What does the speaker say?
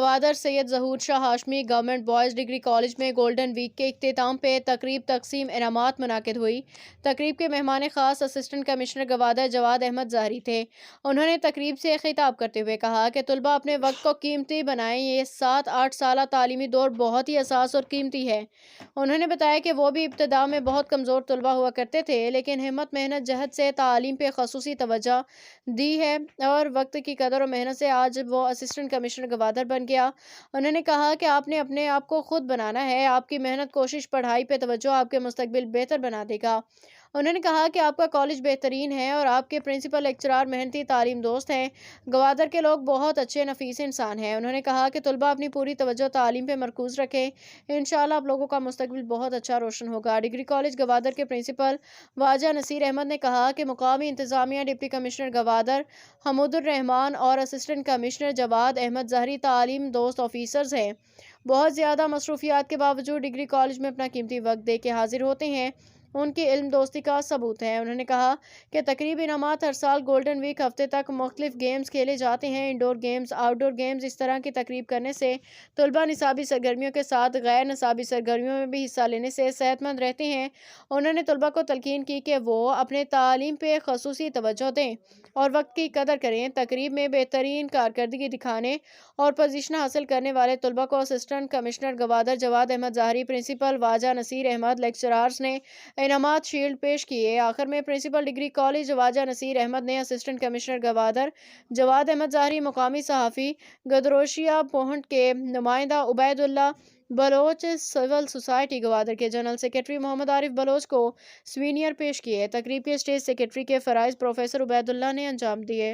Gwadar Syed Zahoor Shah Hashmi government boys degree college में golden week के इख्तिताम पे तकरीब तकसीम इनामात मुनाकिद हुई। तकरीब के मेहमान ख़ास असिस्टेंट कमिश्नर गवादर जवाद अहमद ज़ाहरी थे। उन्होंने तकरीब से खिताब करते हुए कहा कि तलबा अपने वक्त को कीमती बनाएं, ये 7-8 साल तालीमी दौर बहुत ही असास और कीमती है। उन्होंने बताया कि वो भी इब्तदा में बहुत कमज़ोर तलबा हुआ करते थे, लेकिन हिम्मत मेहनत जहद से तालीम पे ख़ुसूसी तवज्जो दी है और वक्त की कदर और मेहनत से आज वो असिस्टेंट कमिश्नर गवादर बन गया। उन्होंने कहा कि आपने अपने आप को खुद बनाना है, आपकी मेहनत कोशिश पढ़ाई पे तवज्जो आपके मुस्तकबिल बेहतर बना देगा। उन्होंने कहा कि आपका कॉलेज बेहतरीन है और आपके प्रिंसिपल लेक्चरार मेहनती तालीम दोस्त हैं। गवादर के लोग बहुत अच्छे नफीस इंसान हैं। उन्होंने कहा कि तलबा अपनी पूरी तवज्जो तालीम पे मरकूज रखें, इंशाअल्लाह आप लोगों का मुस्तकबिल बहुत अच्छा रोशन होगा। डिग्री कॉलेज गवादर के प्रिंसिपल वाजा नसीर अहमद ने कहा कि मुकामी इंतजामिया डिप्टी कमिश्नर गवादर हमुदुर रहमान और असिस्टेंट कमिश्नर जवाद अहमद ज़ाहरी तालीम दोस्त ऑफिसर्स हैं। बहुत ज़्यादा मसरूफियात के बावजूद डिग्री कॉलेज में अपना कीमती वक्त दे के हाजिर होते हैं, उनकी इल्म दोस्ती का सबूत है। उन्होंने कहा कि तकरीब इनामात हर साल गोल्डन वीक हफ्ते तक मुख्तलिफ गेम्स खेले जाते हैं। इंडोर गेम्स, आउटडोर गेम्स, इस तरह की तकरीब करने से तलबा निसाबी सरगर्मियों के साथ गैर निसाबी सरगर्मियों में भी हिस्सा लेने से सेहतमंद रहते हैं। उन्होंने तलबा को तलकीन की कि वो अपने तालीम पे ख़ुसूसी तवज्जो दें और वक्त की कदर करें। तकरीब में बेहतरीन कारकर्दगी दिखाने और पोजीशन हासिल करने वाले तलबा को असिस्टेंट कमिश्नर गवादर जवाद अहमद ज़ाहरी, प्रिंसिपल वाजा नसीर अहमद, लेक्चरार्स ने इनामात शील्ड पेश किए। आखिर में प्रिंसिपल डिग्री कॉलेज वाजा नसीर अहमद ने असिस्टेंट कमिश्नर गवादर जवाद अहमद ज़ाहरी, मुकामी सहाफ़ी गदरोशिया पोहंट के नुमाइंदा उबैदुल्ला बलोच, सिविल सोसाइटी गवादर के जनरल सेक्रेटरी मोहम्मद आरिफ बलोच को स्वीनियर पेश किए। तकरीब के स्टेज सेक्रेटरी के फ़राइज़ प्रोफेसर उबैदुल्ला ने अंजाम दिए।